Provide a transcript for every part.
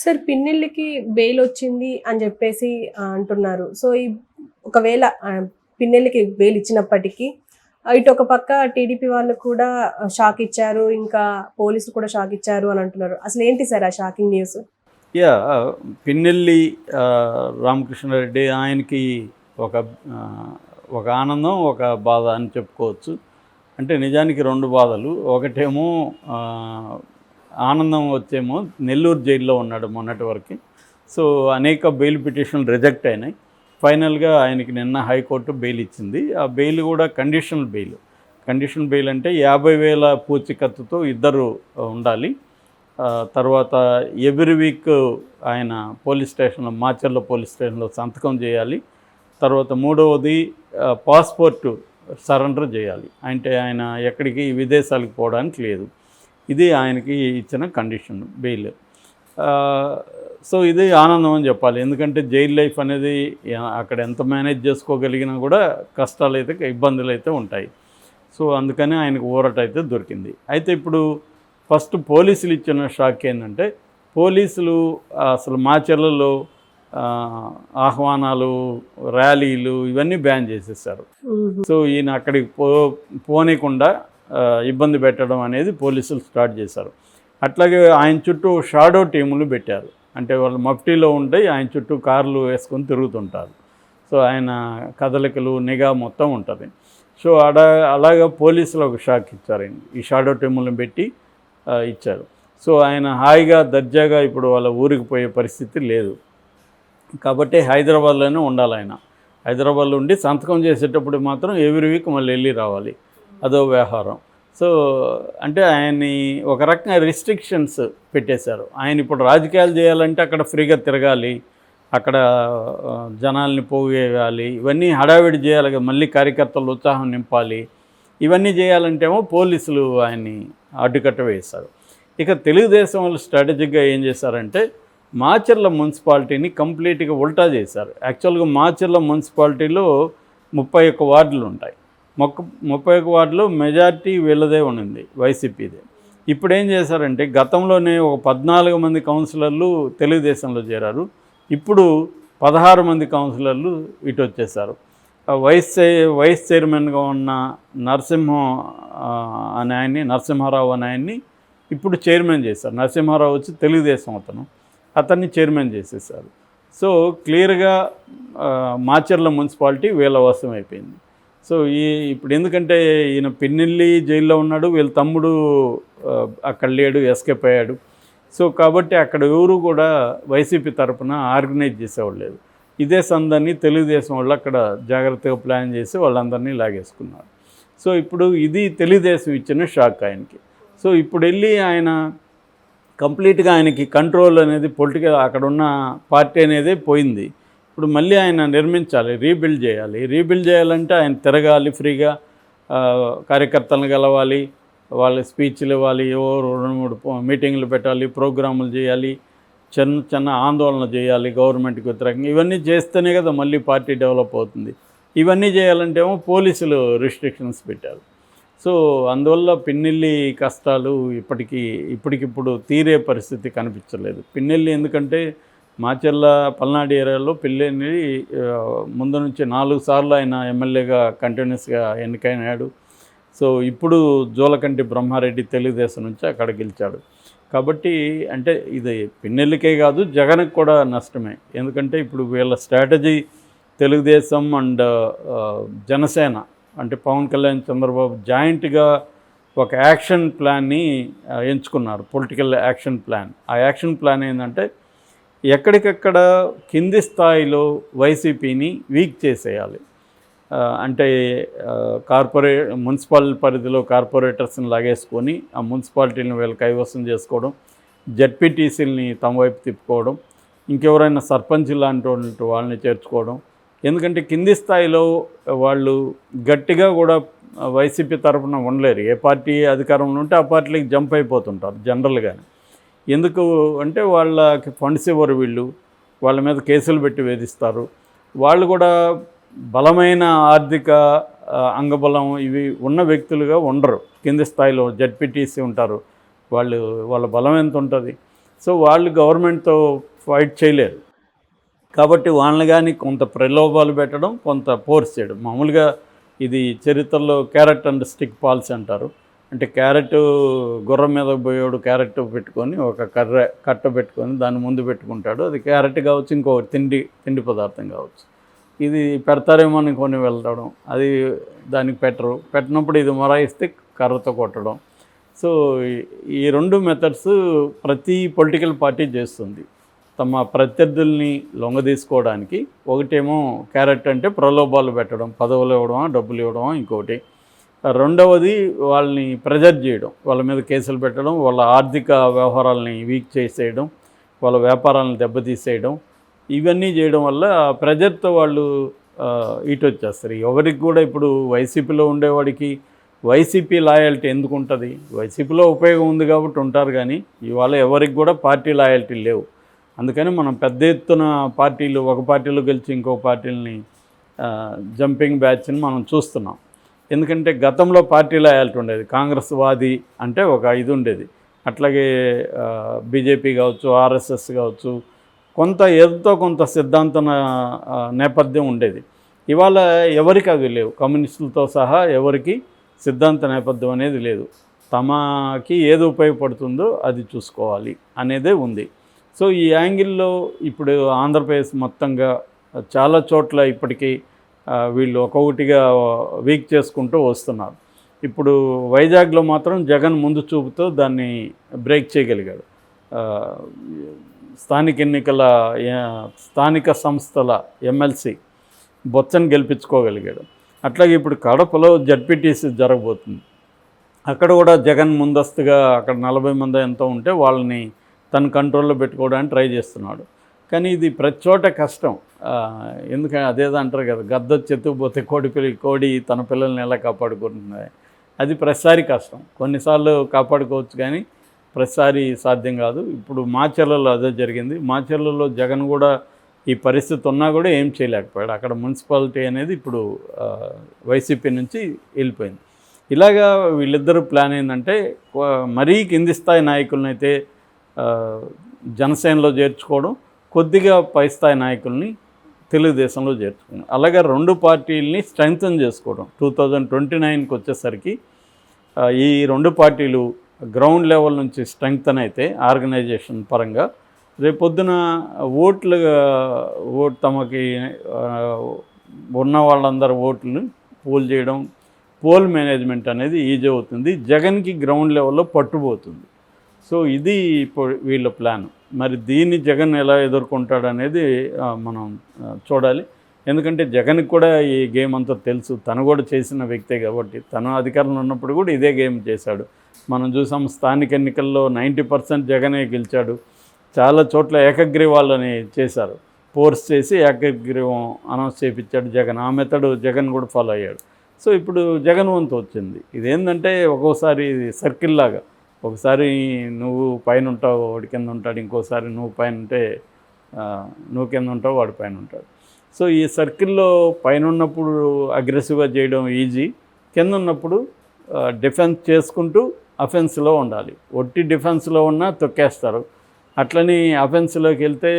Sir పిన్నెల్లికి bail వచ్చింది అని జెప్పేసి అంటున్నారు. సో, ఒకవేళ పిన్నెల్లికి బెయిల్ ఇచ్చినప్పటికీ ఇటొక పక్క టీడీపీ వాళ్ళు కూడా షాక్ ఇచ్చారు. ఇంకా పోలీసులు కూడా షాక్ ఇచ్చారు అని అంటున్నారు. అసలేంటి సార్ ఆ షాకింగ్ న్యూస్? పిన్నెల్లి రామకృష్ణారెడ్డి ఆయనకి ఒక ఒక ఆనందం, ఒక బాధ అని చెప్పుకోవచ్చు. అంటే నిజానికి 2 బాధలు. ఒకటేమో ఆనందం వచ్చేమో నెల్లూరు జైల్లో ఉన్నాడు మొన్నటి వరకు. సో అనేక బెయిల్ పిటిషన్లు రిజెక్ట్ అయినాయి. ఫైనల్గా ఆయనకి నిన్న హైకోర్టు బెయిల్ ఇచ్చింది. ఆ బెయిల్ కూడా కండిషనల్ బెయిల్. కండిషనల్ బెయిల్ అంటే 50,000 పూచీకత్తుతో ఇద్దరు ఉండాలి. తర్వాత ఎవ్రీ వీక్ ఆయన పోలీస్ స్టేషన్లో, మాచర్ల పోలీస్ స్టేషన్లో సంతకం చేయాలి. తర్వాత మూడవది పాస్పోర్టు సరెండర్ చేయాలి. అంటే ఆయన ఎక్కడికి విదేశాలకు పోవడానికి లేదు. ఇది ఆయనకి ఇచ్చిన కండిషన్ బెయిల్. సో ఇది ఆనందం అని చెప్పాలి. ఎందుకంటే జైలు లైఫ్ అనేది అక్కడ ఎంత మేనేజ్ చేసుకోగలిగినా కూడా కష్టాలు అయితే, ఇబ్బందులు అయితే ఉంటాయి. సో అందుకని ఆయనకు ఊరట అయితే దొరికింది. అయితే ఇప్పుడు ఫస్ట్ పోలీసులు ఇచ్చిన షాక్ ఏంటంటే, పోలీసులు అసలు మాచర్లలో ఆహ్వానాలు, ర్యాలీలు ఇవన్నీ బ్యాన్ చేసేసారు. సో ఈయన అక్కడికి పోనీయకుండా ఇబ్బంది పెట్టడం అనేది పోలీసులు స్టార్ట్ చేశారు. అట్లాగే ఆయన చుట్టూ షాడో టీములు పెట్టారు. అంటే వాళ్ళు మఫ్టీలో ఉంటాయి, ఆయన చుట్టూ కార్లు వేసుకొని తిరుగుతుంటారు. సో ఆయన కదలికలు, నిఘా మొత్తం ఉంటుంది. సో అలాగా పోలీసులు ఒక షాక్ ఇచ్చారు. ఈ షాడో టీములను పెట్టి ఇచ్చారు. సో ఆయన హాయిగా దర్జాగా ఇప్పుడు వాళ్ళ ఊరికి పోయే పరిస్థితి లేదు. కాబట్టి హైదరాబాద్లోనే ఉండాలి ఆయన. హైదరాబాద్లో ఉండి సంతకం చేసేటప్పుడు మాత్రం ఎవ్రీ వీక్ మళ్ళీ వెళ్ళి రావాలి. అదో వ్యవహారం. సో అంటే ఆయన్ని ఒక రకంగా రిస్ట్రిక్షన్స్ పెట్టేశారు. ఆయన ఇప్పుడు రాజకీయాలు చేయాలంటే అక్కడ ఫ్రీగా తిరగాలి, అక్కడ జనాల్ని పోగేయాలి, ఇవన్నీ హడావిడి చేయాలి, మళ్ళీ కార్యకర్తలు ఉత్సాహం నింపాలి. ఇవన్నీ చేయాలంటేమో పోలీసులు ఆయన్ని అడ్డుకట్ట వేశారు. ఇక తెలుగుదేశం వాళ్ళు స్ట్రాటజిక్గా ఏం చేశారంటే, మాచర్ల మున్సిపాలిటీని కంప్లీట్గా ఉల్టా చేశారు. యాక్చువల్గా మాచర్ల మున్సిపాలిటీలో 31 వార్డులు ఉంటాయి. 31 వార్డులో మెజార్టీ వీళ్ళదే ఉన్నింది, వైసీపీదే. ఇప్పుడు ఏం చేశారంటే, గతంలోనే ఒక 14 మంది కౌన్సిలర్లు తెలుగుదేశంలో చేరారు. ఇప్పుడు 16 మంది కౌన్సిలర్లు ఇటు వచ్చేసారు. వైస్ చైర్మన్గా ఉన్న నరసింహారావు అనే ఆయన్ని ఇప్పుడు చైర్మన్ చేశారు. నరసింహారావు వచ్చి తెలుగుదేశం అతన్ని చైర్మన్ చేసేసారు. సో క్లియర్గా మాచర్ల మున్సిపాలిటీ వీళ్ళ వశం అయిపోయింది. సో ఇప్పుడు ఎందుకంటే ఈయన పిన్నెల్లి జైల్లో ఉన్నాడు, వీళ్ళ తమ్ముడు అక్కడ లేడు, ఎస్కేప్ అయ్యాడు. సో కాబట్టి అక్కడ ఎవరు కూడా వైసీపీ తరఫున ఆర్గనైజ్ చేసేవాళ్ళు లేదు. ఇదే సందాన్ని తెలుగుదేశం వాళ్ళు అక్కడ జాగ్రత్తగా ప్లాన్ చేసి వాళ్ళందరినీ లాగేసుకున్నారు. సో ఇప్పుడు ఇది తెలుగుదేశం ఇచ్చిన షాక్ ఆయనకి. సో ఇప్పుడు వెళ్ళి ఆయన కంప్లీట్గా ఆయనకి కంట్రోల్ అనేది పొలిటికల్, అక్కడ ఉన్న పార్టీ అనేది పోయింది. ఇప్పుడు మళ్ళీ ఆయన నిర్మించాలి, రీబిల్డ్ చేయాలి. రీబిల్డ్ చేయాలంటే ఆయన తిరగాలి, ఫ్రీగా కార్యకర్తలను కలవాలి, వాళ్ళ స్పీచ్లు ఇవ్వాలి, 2-3 మీటింగ్లు పెట్టాలి, ప్రోగ్రాములు చేయాలి, చిన్న ఆందోళన చేయాలి గవర్నమెంట్కి వ్యతిరేకంగా. ఇవన్నీ చేస్తేనే కదా మళ్ళీ పార్టీ డెవలప్ అవుతుంది. ఇవన్నీ చేయాలంటే ఏమో పోలీసులు రిస్ట్రిక్షన్స్ పెట్టారు. సో అందువల్ల పిన్నెల్లి కష్టాలు ఇప్పటికిప్పుడు తీరే పరిస్థితి కనిపించలేదు. పిన్నెల్లి ఎందుకంటే మాచర్ల పల్నాడు ఏరియాలో పిన్నెల్లి ముందు నుంచి 4 సార్లు ఆయన ఎమ్మెల్యేగా కంటిన్యూస్గా ఎన్నికైనాడు. సో ఇప్పుడు జోలకంటి బ్రహ్మారెడ్డి తెలుగుదేశం నుంచి అక్కడ గెలిచాడు. కాబట్టి అంటే ఇది పిన్నెల్లికే కాదు, జగన్కి కూడా నష్టమే. ఎందుకంటే ఇప్పుడు వీళ్ళ స్ట్రాటజీ తెలుగుదేశం అండ్ జనసేన అంటే పవన్ కళ్యాణ్, చంద్రబాబు జాయింట్గా ఒక యాక్షన్ ప్లాన్ని ఎంచుకున్నారు, పొలిటికల్ యాక్షన్ ప్లాన్. ఆ యాక్షన్ ప్లాన్ ఏంటంటే, ఎక్కడికక్కడ కింది స్థాయిలో వైసీపీని వీక్ చేసేయాలి. అంటే మున్సిపల్ పరిధిలో కార్పొరేటర్స్ని లాగేసుకొని ఆ మున్సిపాలిటీని వీళ్ళు కైవసం చేసుకోవడం, జడ్పీటీసీలని తమ వైపు తిప్పుకోవడం, ఇంకెవరైనా సర్పంచ్ లాంటి వాళ్ళని చేర్చుకోవడం. ఎందుకంటే కింది స్థాయిలో వాళ్ళు గట్టిగా కూడా వైసీపీ తరఫున ఉండలేరు. ఏ పార్టీ అధికారంలో ఉంటే ఆ పార్టీకి జంప్ అయిపోతుంటారు జనరల్గానే. ఎందుకు అంటే వాళ్ళకి ఫండ్స్ ఇవ్వరు, వీళ్ళు వాళ్ళ మీద కేసులు పెట్టి వేధిస్తారు. వాళ్ళు కూడా బలమైన ఆర్థిక అంగబలం ఇవి ఉన్న వ్యక్తులుగా ఉండరు. కింది స్థాయిలో జడ్పీటీసీ ఉంటారు, వాళ్ళ బలం ఎంత ఉంటుంది. సో వాళ్ళు గవర్నమెంట్తో ఫైట్ చేయలేరు. కాబట్టి వాళ్ళని కానీ కొంత ప్రలోభాలు పెట్టడం, కొంత ఫోర్స్ చేయడం. మామూలుగా ఇది చరిత్రలో క్యారెట్ అండ్ స్టిక్ పాలసీ అంటారు. అంటే క్యారెట్ గుర్రం మీద పోయేవాడు క్యారెట్ పెట్టుకొని ఒక కట్ట పెట్టుకొని దాన్ని ముందు పెట్టుకుంటాడు. అది క్యారెట్ కావచ్చు, ఇంకో తిండి పదార్థం కావచ్చు. ఇది పెడతారేమో అని కొని వెళ్ళడం, అది దానికి పెట్టినప్పుడు ఇది మొరాయిస్తే కర్రతో కొట్టడం. సో ఈ రెండు మెథడ్స్ ప్రతి పొలిటికల్ పార్టీ చేస్తుంది తమ ప్రత్యర్థుల్ని లొంగదీసుకోవడానికి. ఒకటేమో క్యారెట్ అంటే ప్రలోభాలు పెట్టడం, పదవులు ఇవ్వడమా, డబ్బులు ఇవ్వడమా, ఇంకోటి. రెండవది వాళ్ళని ప్రెజర్ చేయడం, వాళ్ళ మీద కేసులు పెట్టడం, వాళ్ళ ఆర్థిక వ్యవహారాలని వీక్ చేసేయడం, వాళ్ళ వ్యాపారాలను దెబ్బతీసేయడం. ఇవన్నీ చేయడం వల్ల ప్రెజర్తో వాళ్ళు ఇటు వచ్చేస్తారు. ఎవరికి కూడా ఇప్పుడు వైసీపీలో ఉండేవాడికి వైసీపీ లాయల్టీ ఎందుకు ఉంటుంది? వైసీపీలో ఉపయోగం ఉంది కాబట్టి ఉంటారు, కానీ ఇవాళ ఎవరికి కూడా పార్టీ లాయల్టీ లేవు. అందుకని మనం పెద్ద ఎత్తున పార్టీలు, ఒక పార్టీలో గెలిచి ఇంకో పార్టీలని జంపింగ్ బ్యాచ్ని మనం చూస్తున్నాం. ఎందుకంటే గతంలో పార్టీ లాయల్టీ ఉండేది. కాంగ్రెస్ వాది అంటే ఒక ఇది ఉండేది. అట్లాగే బీజేపీ కావచ్చు, ఆర్ఎస్ఎస్ కావచ్చు, కొంత ఏదో కొంత సిద్ధాంత నేపథ్యం ఉండేది. ఇవాళ ఎవరికి అవి లేవు. కమ్యూనిస్టులతో సహా ఎవరికి సిద్ధాంత నేపథ్యం అనేది లేదు. తమకి ఏది ఉపయోగపడుతుందో అది చూసుకోవాలి అనేదే ఉంది. సో ఈ యాంగిల్లో ఇప్పుడు ఆంధ్రప్రదేశ్ మొత్తంగా చాలా చోట్ల ఇప్పటికీ వీళ్ళు ఒక్కొక్కటిగా వీక్ చేసుకుంటూ వస్తున్నారు. ఇప్పుడు వైజాగ్లో మాత్రం జగన్ ముందు చూపుతో దాన్ని బ్రేక్ చేయగలిగాడు. స్థానిక సంస్థల ఎమ్మెల్సీ బొత్సను గెలిపించుకోగలిగాడు. అట్లాగే ఇప్పుడు కడపలో జడ్పీటీసీ జరగబోతుంది. అక్కడ కూడా జగన్ ముందస్తుగా అక్కడ 40 మంది ఎంతో ఉంటే వాళ్ళని తన కంట్రోల్లో పెట్టుకోవడానికి ట్రై చేస్తున్నాడు. కానీ ఇది ప్రతి చోట కష్టం. ఎందుకంటే అదేదో అంటారు కదా, గద్ద చెత్తుకుపోతే కోడి తన పిల్లల్ని ఎలా కాపాడుకుంటుంది. అది ప్రతిసారి కష్టం. కొన్నిసార్లు కాపాడుకోవచ్చు కానీ ప్రతిసారి సాధ్యం కాదు. ఇప్పుడు మాచర్లలో అదే జరిగింది. మాచర్లలో జగన్ కూడా ఈ పరిస్థితి ఉన్నా కూడా ఏం చేయలేకపోయాడు. అక్కడ మున్సిపాలిటీ అనేది ఇప్పుడు వైసీపీ నుంచి వెళ్ళిపోయింది. ఇలాగా వీళ్ళిద్దరూ ప్లాన్ ఏంటంటే మరీ కింది స్థాయి నాయకులను అయితే జనసేనలో చేర్చుకోవడం, కొద్దిగా పై స్థాయి నాయకుల్ని తెలుగుదేశంలో చేర్చుకోవడం, అలాగే రెండు పార్టీలని స్ట్రెంగ్తన్ చేసుకోవడం. 2029కి వచ్చేసరికి ఈ రెండు పార్టీలు గ్రౌండ్ లెవెల్ నుంచి స్ట్రెంగ్తన్ అయితే ఆర్గనైజేషన్ పరంగా రేపొద్దున తమకి ఉన్న వాళ్ళందరూ ఓట్లను పోల్ చేయడం, పోల్ మేనేజ్మెంట్ అనేది ఈజీ అవుతుంది. జగన్కి గ్రౌండ్ లెవెల్లో పట్టుబోతుంది. సో ఇది ఇప్పుడు వీళ్ళ ప్లాన్. మరి దీన్ని జగన్ ఎలా ఎదుర్కొంటాడు అనేది మనం చూడాలి. ఎందుకంటే జగన్కి కూడా ఈ గేమ్ అంతా తెలుసు. తను కూడా చేసిన వ్యక్తే కాబట్టి, తను అధికారంలో ఉన్నప్పుడు కూడా ఇదే గేమ్ చేశాడు. మనం చూసాం స్థానిక ఎన్నికల్లో 90% జగనే గెలిచాడు. చాలా చోట్ల ఏకగ్రీవాలని చేశారు, ఫోర్స్ చేసి ఏకగ్రీవం అనౌన్స్ చేయించాడు జగన్. ఆ మెథడ్ జగన్ కూడా ఫాలో అయ్యాడు. సో ఇప్పుడు జగన్ వంతు వచ్చింది. ఇదేంటంటే ఒక్కోసారి సర్కిల్ లాగా, ఒకసారి నువ్వు పైన ఉంటావు వాడి కింద ఉంటాడు, ఇంకోసారి నువ్వు పైన ఉంటే నువ్వు కింద ఉంటావు వాడి పైన ఉంటాడు. సో ఈ సర్కిల్లో పైన ఉన్నప్పుడు అగ్రెసివ్గా చేయడం ఈజీ, కింద ఉన్నప్పుడు డిఫెన్స్ చేసుకుంటూ అఫెన్స్లో ఉండాలి. ఒట్టి డిఫెన్స్లో ఉన్నా తొక్కేస్తారు. అట్లని అఫెన్స్లోకి వెళ్తే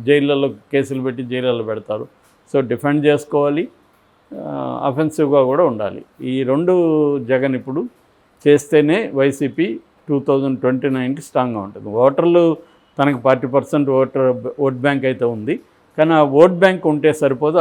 జైళ్ళలో కేసులు పెట్టి జైళ్ళలో పెడతారు. సో డిఫెండ్ చేసుకోవాలి, అఫెన్సివ్గా కూడా ఉండాలి. ఈ రెండు జగన్ ఇప్పుడు చేస్తేనే వైసీపీ 2029కి స్ట్రాంగ్గా ఉంటుంది. ఓటర్లు తనకు 40% ఓట్ బ్యాంక్ అయితే ఉంది, కానీ ఆ ఓట్ బ్యాంక్ ఉంటే సరిపోదు.